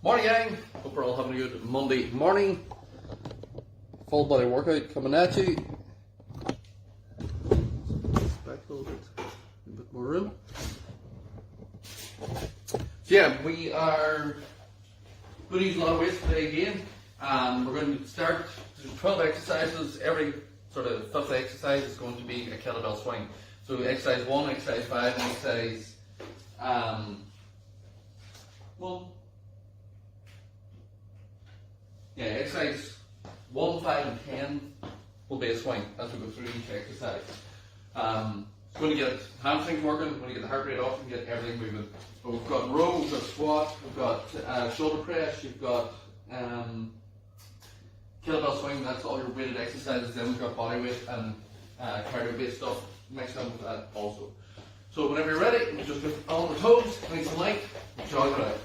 Morning gang, hope we're all having a good Monday morning. Full body workout coming at you. Back a little bit more room. So yeah, we are going to use a lot of weights today again. We're going to start 12 exercises. Every sort of fifth exercise is going to be a kettlebell swing. So exercise 1, exercise 5, and exercise 1. Yeah, exercise 1, 5 and 10 will be a swing as we go through each exercise. Going to get hamstrings working, going to get the heart rate up and get everything moving. But we've got row, we've got squat, we've got shoulder press, you've got kettlebell swing, that's all your weighted exercises. Then we've got body weight and cardio based stuff mixed in with that also. So whenever you're ready, we just lift on the toes, nice and light, and jog it out.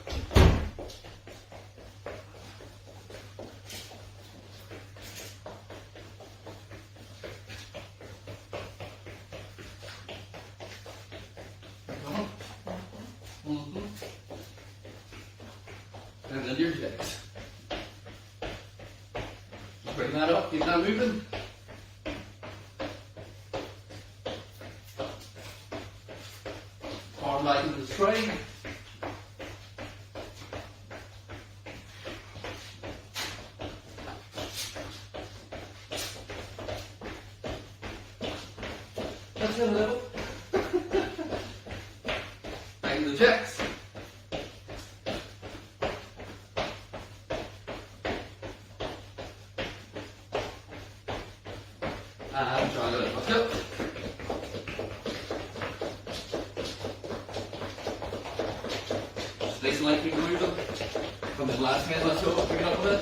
And then your legs. Just bring that up, keep that moving. Arm back into the straight. That's it a little. Back into the jacks. And try it. Let's go. Just nice and light, keep moving. From the last hand, let's go. Pick it up a bit.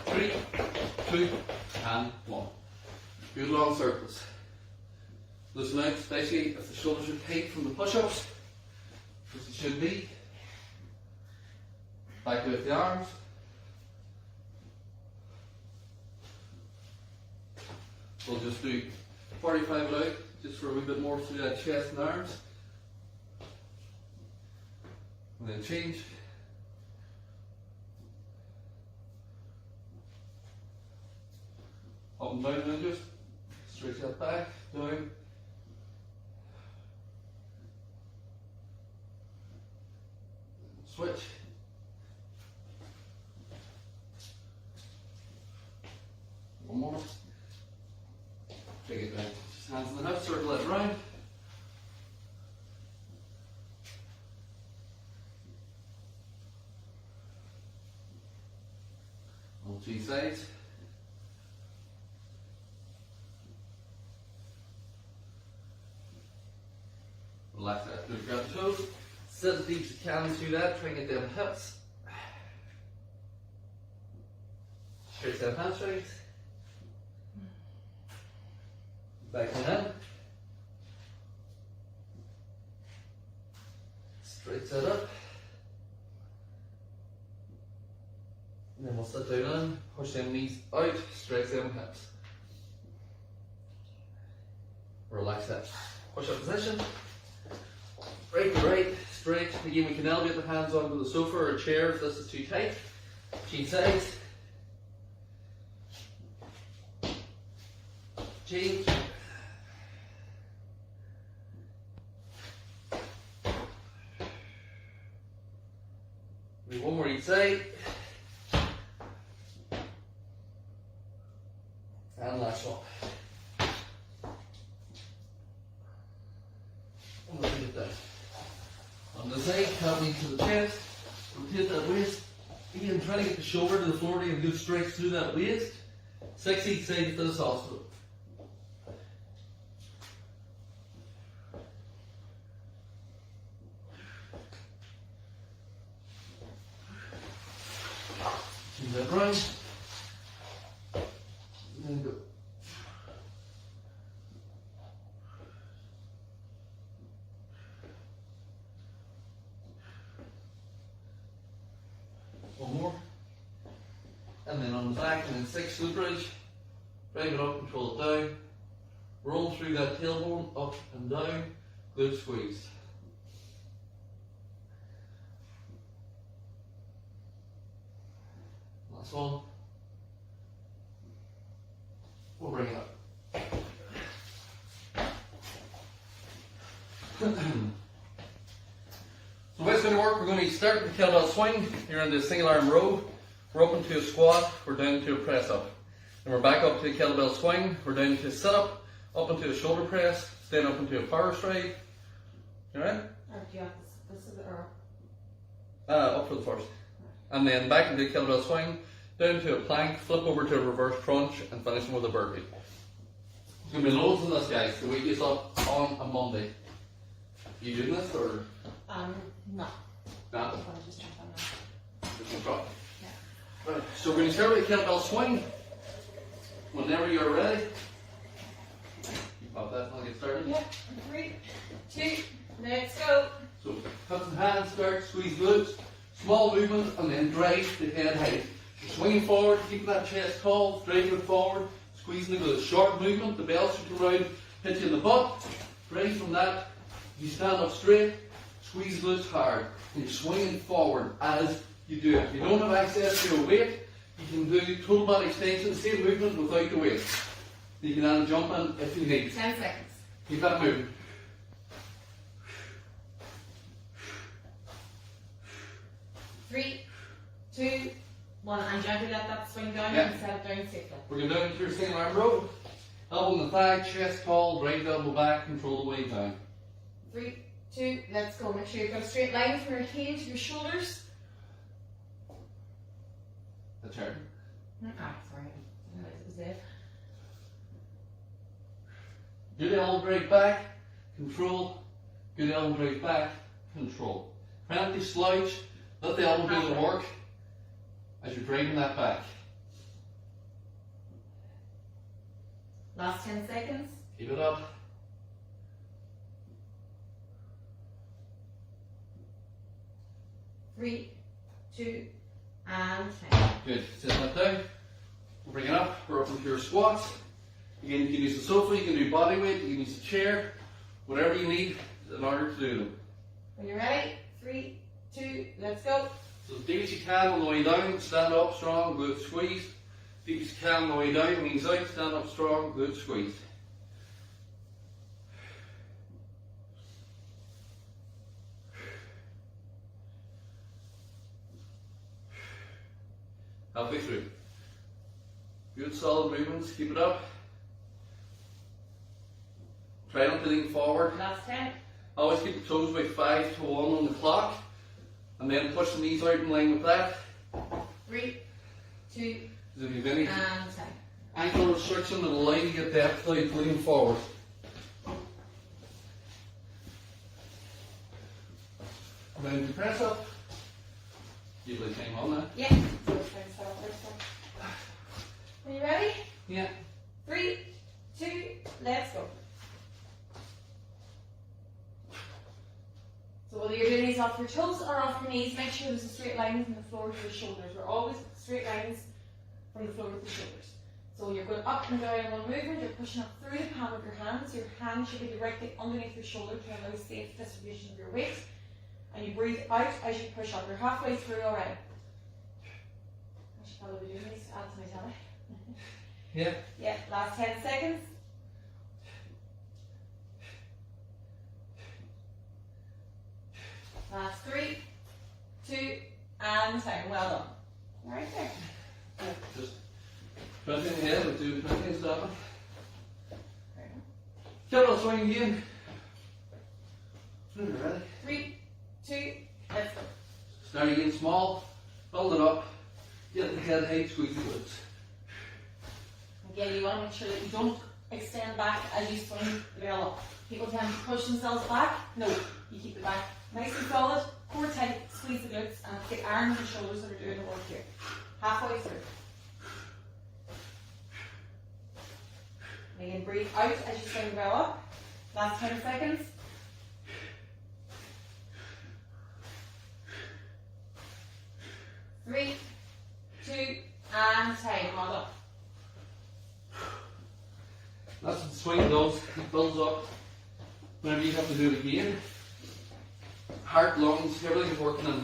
3, 2, and 1. Good long circles. Listen out, especially if the shoulders are tight from the push-ups, which it should be. Back with the arms. We'll just do 45 out, just for a wee bit more through that chest and arms. And then change. Up and down lunges. Stretch that back, down. Switch. One more. Take it back. Just hands on the hips, circle it around. On 2 sides. Relax that through, grab the toes. Sit as deep as you can through that, try and get down the hips. Stretch out hamstrings. Back and in. Straight that up. And then we'll sit down in, push them knees out, stretch them hips. Relax that. Push up position. Right to right, straight. Again, we can elevate the hands onto the sofa or a chair if this is too tight. Change sides. Change. One more each side. And last one. And look at that. On the side, coming to the chest. Rotate that waist. Again, try to get the shoulder to the floor and go straight through that waist. 6 each side for this also. That right, and then go. One more, and then on the back, and then 6 glute bridge. Bring it up, control it down. Roll through that tailbone, up and down. Glute squeeze. Last one. We'll bring it up. So the way it's going to work, we're going to start with the kettlebell swing. You're in the single arm row. We're up into a squat. We're down to a press up. Then we're back up to the kettlebell swing. We're down to a sit up, up into a shoulder press, then up into a power stride. You alright? Or do you have this is it, or? Up for the first. And then back into the kettlebell swing, down to a plank, flip over to a reverse crunch, and finish with a burpee. There's going to be loads of this, guys. The week is up on a Monday. You doing this or? No. No? I'll just jump on that. There's no problem. Yeah. Right, so we're going to start with the kettlebell swing. Whenever you're ready. You pop that and I'll get started. Yeah. 3, 2, let's go. So, cups and hands, start, squeeze glutes, small movement, and then drive the head height. So swinging forward, keeping that chest tall, driving it forward, squeezing the glutes. Short movement, the bell should come around, hit you in the butt. Drive from that, you stand up straight, squeeze glutes hard, and you're swinging forward as you do it. If you don't have access to a weight, you can do total body extension, same movement without the weight. You can add a jump in if you need. 10 seconds. Keep that moving. 3, 2, 1. And gently let that swing down Yeah. and set it down safely. We're going down to your single arm row. Elbow in the thigh, chest tall, right elbow back, control the weight down. 3, 2, let's go. Make sure you've got a straight line from your heel to your shoulders. The turn. Ah, sorry. I realized it was there. Good elbow drive back, control. Good elbow drive back, control. Friendly slouch, let the elbow do the work as you're driving that back. Last 10 seconds. Keep it up. Three, 2, and 10. Good. Sit that down. Bring it up. We're up into your squats. Again, you can use the sofa, you can do body weight, you can use the chair, whatever you need in order to do them. When you're ready, 3, 2, let's go. So as deep as you can on the way down, stand up strong, glute squeeze. Deep as you can on the way down, knees out, stand up strong, glute squeeze. Halfway through. Good solid movements, keep it up. Try not to lean forward. Last 10. Always keep the toes about 5 to 1 on the clock. And then push the knees out in line with that. 3, 2, If you've any and 10. ankle restriction that'll allow you to get depth without leaning forward. Then you press up. Usually time on that. Yeah. Are you ready? Yeah. 3, 2, let's go. So whether you're doing these off your toes or off your knees, make sure there's a straight line from the floor to the shoulders. We're always straight lines from the floor to the shoulders. So you're going up and down in one movement, you're pushing up through the palm of your hands. Your hand should be directly underneath your shoulder to allow safe distribution of your weight. And you breathe out as you push up. You're halfway through already. I should probably be doing these to add to my telly. Yeah. Yeah, last 10 seconds. Last 3, 2, and 10. Well done. Right there. Just 20 in the head, we'll do 20 and stopping. Kettlebell swing again. When you're ready. 3, 2, let's go. Start again small, build it up, get the head height, squeeze the glutes. Again, you want to make sure that you don't extend back as you swing the bell up. People tend to push themselves back. No, you keep it back nice and solid, core tight, squeeze the glutes, and it's the arms and shoulders that are doing the work here. Halfway through. Again, breathe out as you swing the bell up. Last 10 seconds. Three, 2, and 10. Well done. That's what the swing does, it builds up. Whenever you have to do it again, heart, lungs, everything's working in.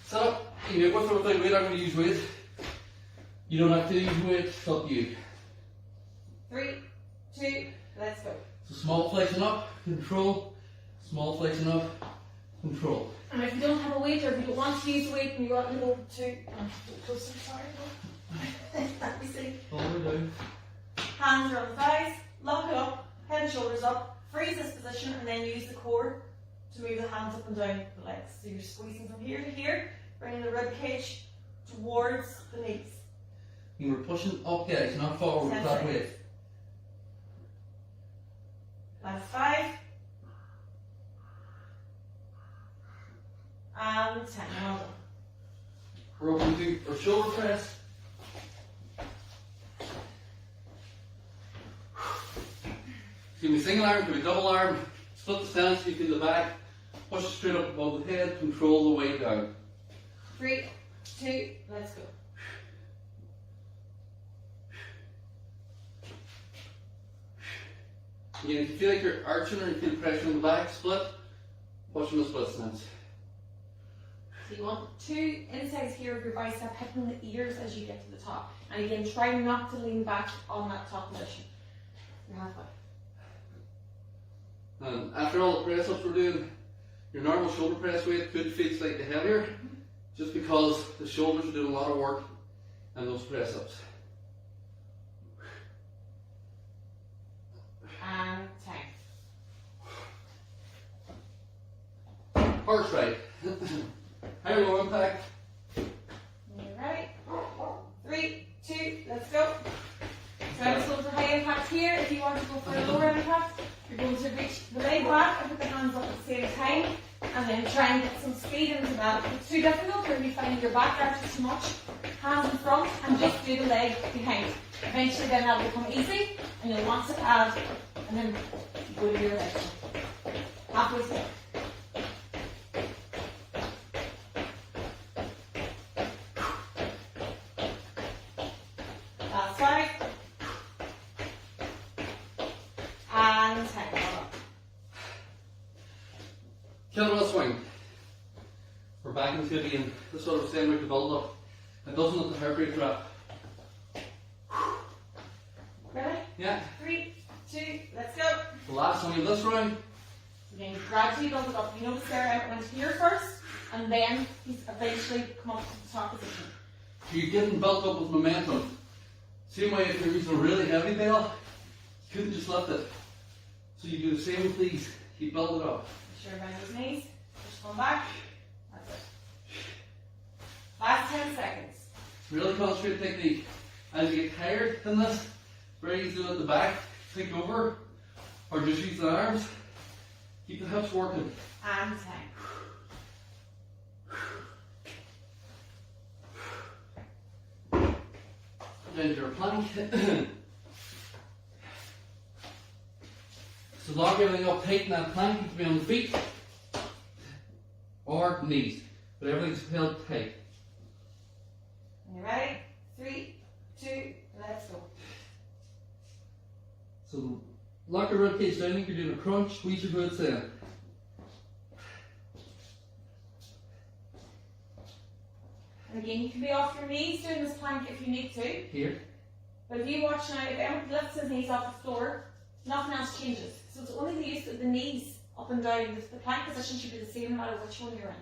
Sit up. You know, with or without weight, I'm going to use weight. You don't have to use weight, it's up to you. 3, 2, let's go. So small flexion up, control. Small flexion up, control. And if you don't have a weight, or if you don't want to use a weight, and you want to go to closer, sorry. Let me see. All the way down. Hands are on the thighs, lock it up, head and shoulders up, freeze this position, and then use the core to move the hands up and down the legs. So you're squeezing from here to here, bringing the rib cage towards the knees. And we're pushing up, guys, not forward with that weight. Last 5. And 10. Well done. We're up into our shoulder press. Give me single arm, give me double arm. Split the stance so you feel the back. Push it straight up above the head, control the weight down. 3, 2, let's go. Again, if you feel like you're arching or you feel pressure in the back, split. Push in the split stance. So you want 2 insides here of your bicep hitting the ears as you get to the top. And again, try not to lean back on that top position. You're halfway. And after all the press ups we're doing, your normal shoulder press weight could feel slightly heavier, just because the shoulders are doing a lot of work in those press ups. And 10. Horse ride. Higher low impact. You're ready. 3, 2, let's go. So I was going for high impact here. If you want to go for a lower impact, you're going to reach the leg back and put the hands up at the same time, and then try and get some speed into that. If it's too difficult, or if you find your back arches too much, hands in front and just do the leg behind. Eventually then that'll become easy, and you'll want to add, and then go to your leg. Halfway through. Last 5. And 10. Well done. Kettlebell swing. We're back into it again. This is what I was saying about the build up. It doesn't let the heart rate drop. Ready? Yeah. 3, 2, let's go. The last one of this round. Again, gradually build it up. You notice there I went here first, and then he's eventually come up to the top position. You're getting built up with momentum. Same way if you're using a really heavy bell, you couldn't just lift it. So you do the same with these. You build it up. Make sure bend those knees. Just come back. That's it. Last 10 seconds. Really concentrate technique. As you get tired in this, it's very easy to let the back take over, or just use the arms. Keep the hips working. And 10. Down to your plank. So lock everything up tight in that plank. You can be on the feet or knees, but everything's held tight. You ready? 3, 2, let's go. So lock your rib cage down. If you're doing a crunch, squeeze your glutes in. And again, you can be off your knees doing this plank if you need to. Here. But if you watch now, if Emma lifts his knees off the floor, nothing else changes. So it's only the use of the knees up and down. The plank position should be the same no matter which one you're in.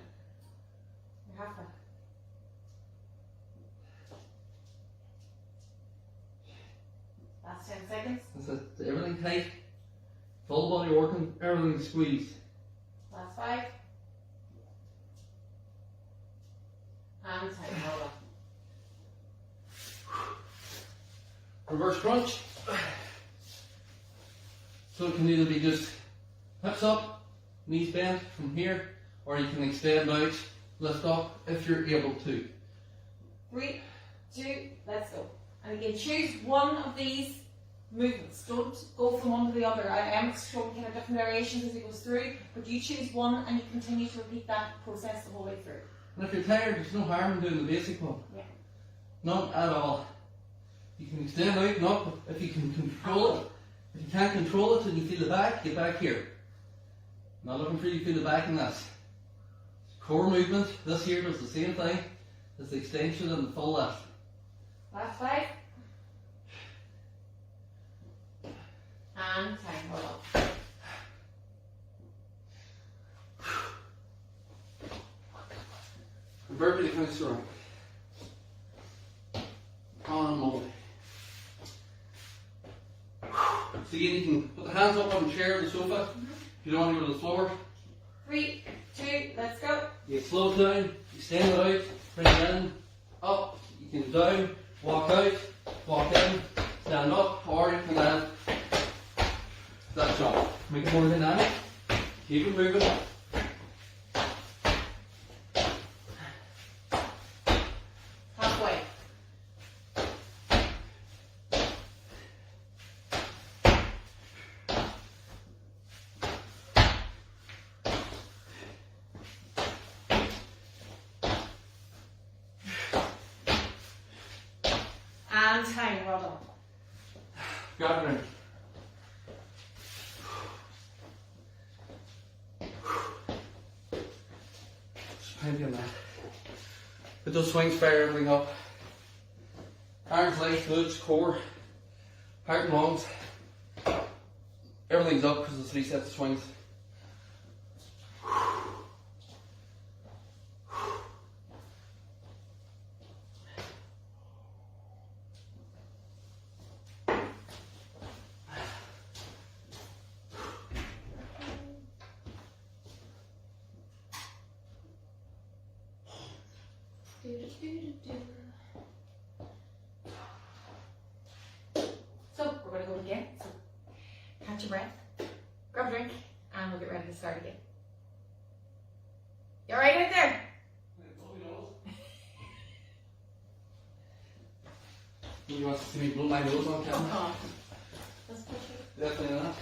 You're halfway. Last 10 seconds. That's it. So everything tight. Full body working. Everything squeezed. Last 5. And 10. Well done. Reverse crunch. So it can either be just hips up, knees bent from here, or you can extend out, lift up if you're able to. 3, 2, let's go. And again, choose one of these movements. Don't go from one to the other. I am showing kind of different variations as it goes through, but you choose one and you continue to repeat that process the whole way through. And if you're tired, there's no harm in doing the basic one. Yeah. None at all. You can extend out and up if you can control it. If you can't control it and you feel the back, get back here. Not looking for you to feel the back in this. Core movement, this here does the same thing. It's the extension and the full lift. Last 5. And time, hold on. Verbally finish the round. On Monday. So again, you can put the hands up on the chair or the sofa. If you don't want to go to the floor. 3, 2, let's go. You slow it down, you stand it out, bring it in, up, you can go down, walk out, walk in, stand up, or you can land. That's all. Make it more dynamic. Keep it moving. Halfway. And time, well done. Got it in. Just plenty on that. Put those swings, fire everything up. Arms, legs, glutes, core, heart and lungs. Everything's up because of 3 sets of swings. So we're going to go again. So catch your breath, grab a drink, and we'll get ready to start again. You alright out there? You want to see me blow my nose on camera? Oh, let's push it. Definitely not.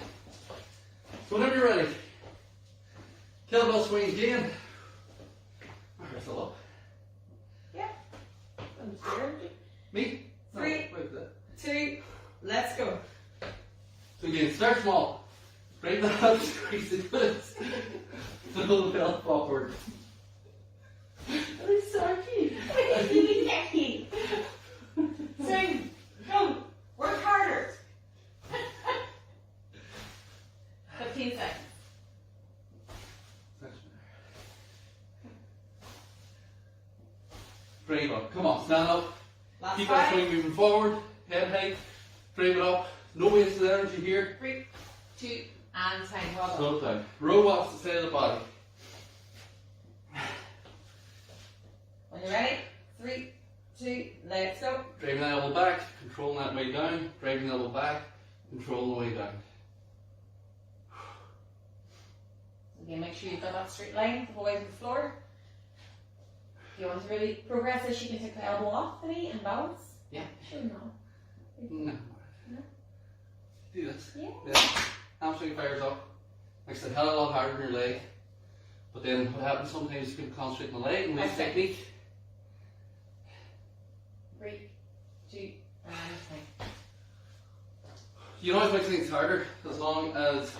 So whenever you're ready, kettlebell swing again. Wrestle up. Yeah. I'm scared. Me? 3, No, wait there. 2, let's go. So again, start small. Break the up, squeeze the glutes. Pull the belt forward. I'm sorry. Swing. Go. Work harder. 15 seconds. Brave up. Come on, stand up. Last Keep that 5. swing moving forward. Head height. Brave it up. No wasted energy here. 3, 2, and time. Well done. Slow it down. Row off the side of the body. When you're ready, 3, 2, let's go. Driving the elbow back, controlling that way down. Driving the elbow back, controlling the way down. Again, make sure you've got that straight line the whole way to the floor. If you want to really progress this, you can take the elbow off the knee and balance. Yeah. Sure, no. No. No? Do this. Yeah. Hamstring fires up. Makes it a hell of a lot harder on your leg. But then what happens sometimes you can concentrate on the leg and lose Okay. technique. 3, 2, and time. You can always make things harder as long as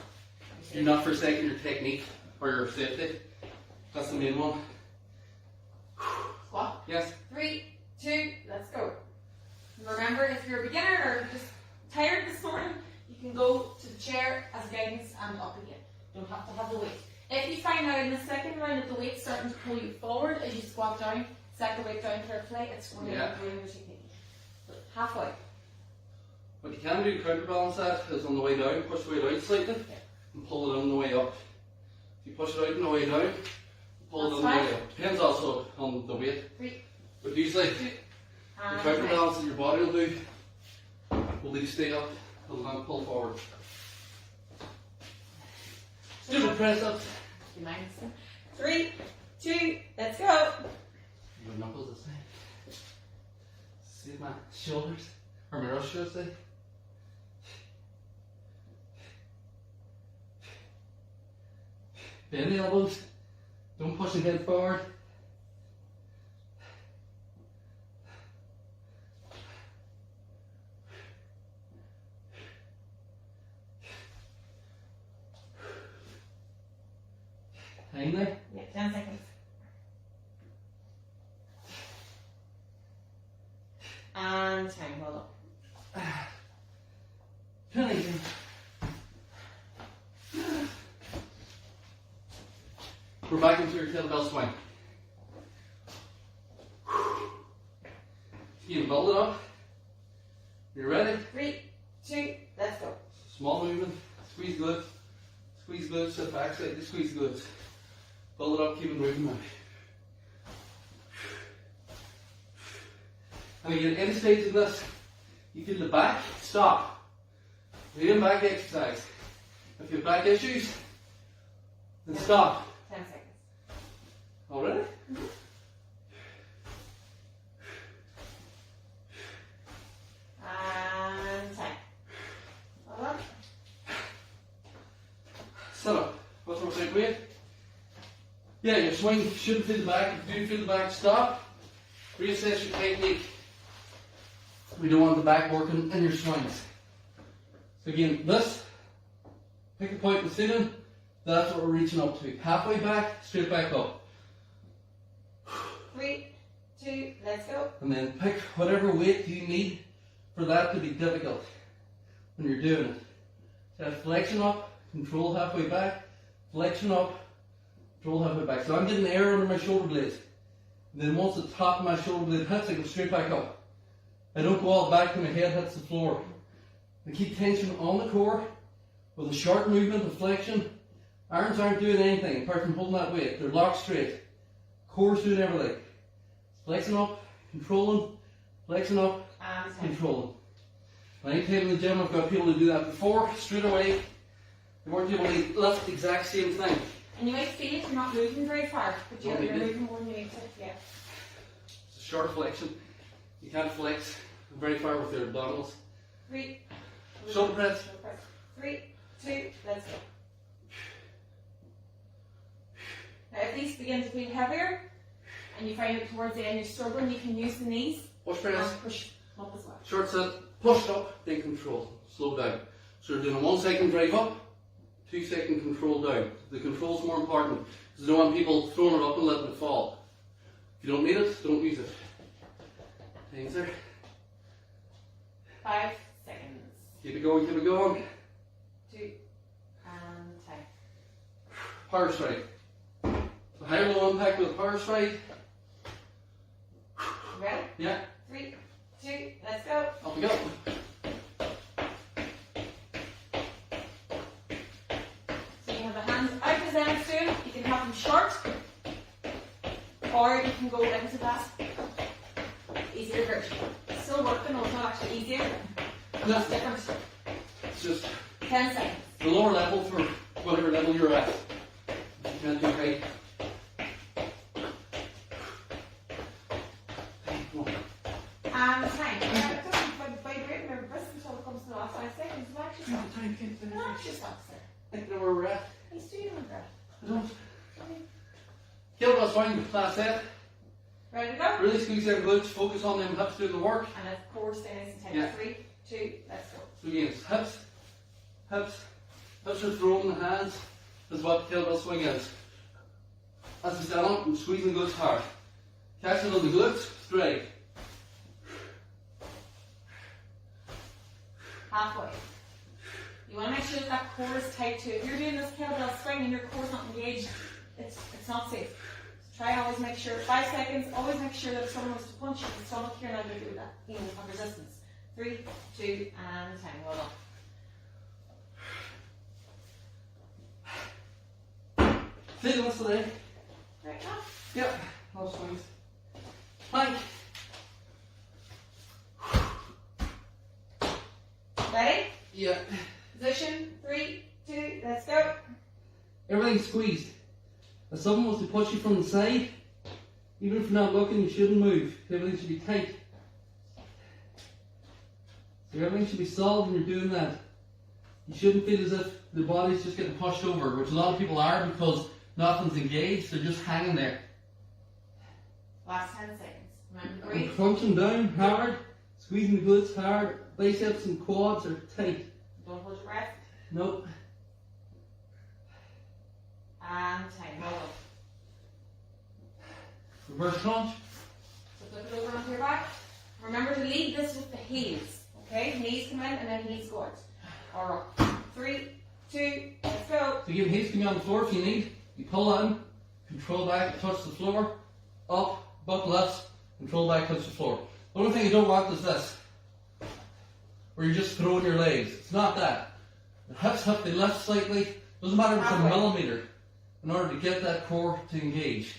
you're not forsaking your technique or your safety. That's the main one. Squat. Yes. 3, 2, let's go. Remember, if you're a beginner or just tired this morning, you can go to the chair as guidance and up again. You don't have to have the weight. If you find out in the second round that the weight's starting to pull you forward as you squat down, set the weight down carefully, it's going to ruin your technique. So halfway. What you can do to counterbalance that is on the way down, push the weight out slightly and pull it on the way up. If you push it out on the way down, pull it on the way up. Depends also on the weight. 3, But usually 2, the and counterbalance that your body will do will leave stay up, it'll not pull forward. Do the press ups. 3, 2, let's go. Your knuckles this way. See my shoulders, or my wrist, should I say. Bend the elbows. Don't push the head forward. Hang there. Yeah, 10 seconds. We're back into your kettlebell swing. You build it up. You ready? 3, 2, let's go. Small movement. Squeeze glutes. Squeeze glutes. Sit back slightly. Squeeze glutes. Build it up. Keep it moving now. And again, any stage of this, you feel the back, stop. Lean back exercise. If you have back issues, then stop. 10 seconds. Already? Mm-hmm. And 10. Hold on. Sit up. What's our big weight? Yeah, your swing shouldn't feel the back. If you do feel the back, stop. Reassess your technique. We don't want the back working in your swings. So again, this, pick a point in the ceiling, that's what we're reaching up to. Halfway back, straight back up. 3, 2, let's go. And then pick whatever weight you need for that to be difficult when you're doing it. So flexion up, control halfway back, flexion up, control halfway back. So I'm getting air under my shoulder blades. And then once the top of my shoulder blade hits, I go straight back up. I don't go all back till my head hits the floor. I keep tension on the core with a short movement of flexion. Arms aren't doing anything apart from holding that weight. They're locked straight. Core's doing everything. Flexing up, controlling, flexing up, And 10. controlling. Anytime in the gym I've got people who do that before, straight away, they weren't able to lift the exact same thing. And you might feel it, you're not moving very far, but you're moving more than you need to. Yeah. It's a short flexion. You can't flex very far with your abdominals. 3. Shoulder press. 3, 2, let's go. Now if these begin to feel heavier, and you find it towards the end you're struggling, you can use the knees Push press. and push up as well. Short set, pushed up, then control. Slow down. So we're doing a 1 second drive up, 2 second control down. The control's more important because I don't want people throwing it up and letting it fall. If you don't need it, don't use it. Thanks there. 5 seconds. Keep it going, keep it going. 2 and 10. Power strike. So high or low impact with a power strike. Ready? Yeah, 3, 2, let's go. up we go. So you have the hands out as Emma's doing. You can have them short, or you can go into that easier version. Still working, although it's not actually easier. No, It's different. it's just 10 seconds. the lower level for whatever level you're at. You can't do high. Come on. And time. Yeah, it doesn't vibrate in your wrist until it comes to the last 5 seconds. Relax yourself. Time, can't finish. Relax yourself, sir. I think I know where we're at. He's doing it, breath. I don't. Kettlebell swing, last set. Ready to go? Really squeeze their glutes, focus on them hips doing the work. And of course, stay nice and tight. Yeah. 3, 2, let's go. So again, it's hips, hips, hips are throwing the hands, is what kettlebell swing is. As we stand up, I'm squeezing the glutes hard. Catching on the glutes, straight. Halfway. You want to make sure that that core is tight too. If you're doing this kettlebell swing and your core's not engaged, it's not safe. So try and always make sure, 5 seconds, always make sure that if someone was to punch you in the stomach, you're not going to do that, you know, have resistance. 3, 2, and 10. Well done. Feeling this today? Right now. Yep. Love swings. Plank. Ready? Yeah. Position. 3, 2, let's go. Everything's squeezed. If someone wants to push you from the side, even if you're not looking, you shouldn't move. Everything should be tight. So everything should be solid when you're doing that. You shouldn't feel as if the body's just getting pushed over, which a lot of people are because nothing's engaged, they're just hanging there. Last 10 seconds. Remember to breathe. And crunching down hard, squeezing the glutes hard, biceps and quads are tight. Don't hold your breath. Nope. And time. Well done. Reverse crunch. So flip it over onto your back. Remember to lead this with the heels. Okay? Knees come in and then heels go out. Or up. 3, 2, let's go. So again, heels can be on the floor if you need. You pull in, control back, touch the floor, up, butt lifts, control back, touch the floor. The only thing you don't want is this, where you're just throwing your legs. It's not that. The hips have to lift slightly, doesn't matter if it's a Halfway. millimetre, in order to get that core to engage.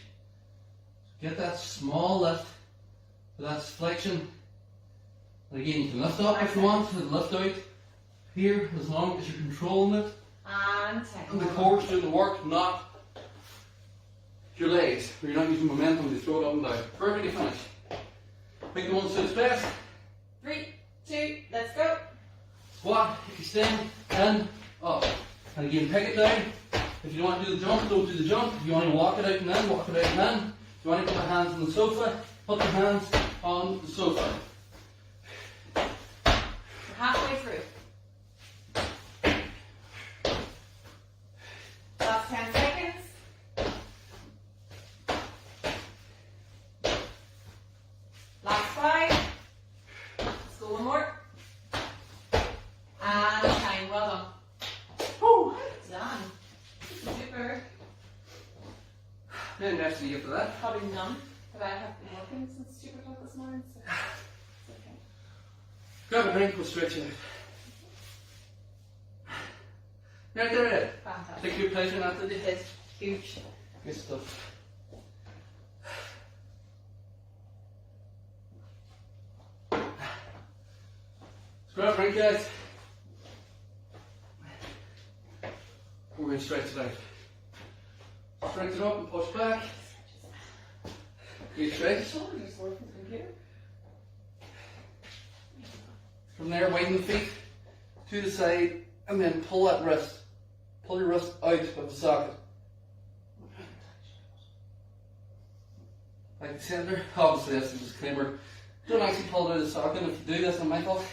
Get that small lift, so that's flexion. And again, you can lift up if you want, and lift out here as long as you're controlling it. And And the core's doing the work, not your legs, where you're not using momentum to throw it up and down. Perfectly finished. Pick the one that suits best. 3, 2, let's go. Squat, extend, in, up. And again, pick it down. If you don't want to do the jump, don't do the jump. If you want to walk it out and in, walk it out and in. If you want to put the hands on the sofa, put the hands on the sofa. We're halfway through. Last 10 seconds. Last 5. Let's go one more. And time. Well done. Woo! Done. Super. And next you for that. Probably none, but I have been working since 2 o'clock this morning, so it's okay. Grab a drink, we'll stretch it out. Right there, Ed. Fantastic. Take your pleasure in that, did you? It's huge. Good stuff. Let's grab a drink, guys. We're going to stretch it out. Stretch it up and push back. Good stretch. Shoulders are sore from the computer. From there, widen the feet to the side and then pull that wrist. Pull your wrist out of the socket. Like the centre. Obviously, this is a disclaimer. Don't actually pull it out of the socket. If you do this on my fault,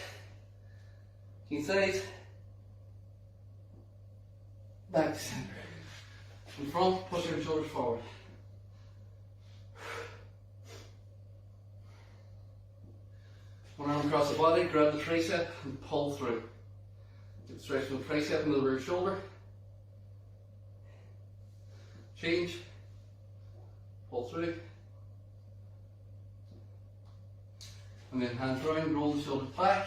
key sides, back to centre. In front, push your shoulders forward. One arm across the body, grab the tricep and pull through. Get stretch from the tricep into the rear shoulder. Change. Pull through. And then hands round, roll the shoulders back.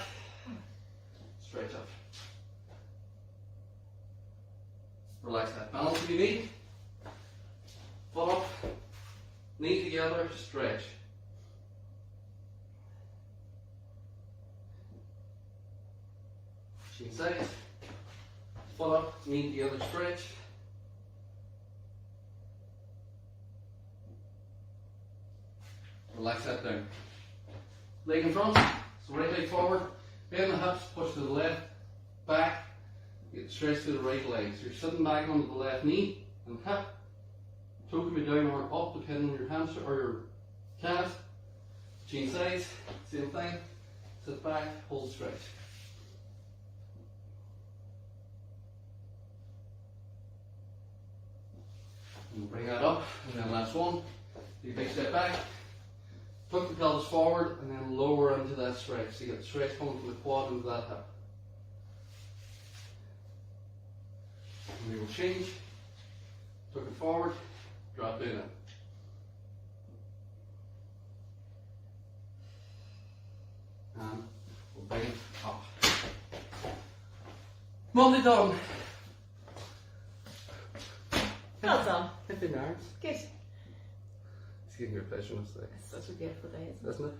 Stretch up. Relax that balance if you need. Foot up, knee together, stretch. Chin side, foot up, knee together, stretch. Relax that down. Leg in front, so right leg forward, bend the hips, push to the left, back, get stretch to the right leg. So you're sitting back onto the left knee and hip. Toe can be down or up depending on your hamstring or your calf. Change sides, same thing. Sit back, hold stretch. And bring that up, and then last one. Take a big step back. Tuck the pelvis forward and then lower into that stretch. So you get the stretch coming from the quad into that hip. And we will change. Tuck it forward, drop in it. And we'll bring it up. Monday done. Well done. 15 yards. Good. It's giving her a pleasure, honestly. It's such a beautiful day, isn't it? Isn't it?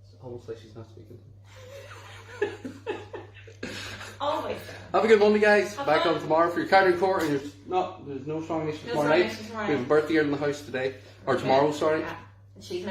It's almost like she's not speaking. Always. Have a good Monday, guys. Have Back fun. on tomorrow for your cardio core, and there's no strong nation No tomorrow night. strong nation tomorrow We have a night. birthday here in the house today, or tomorrow, sorry. Yeah. And she's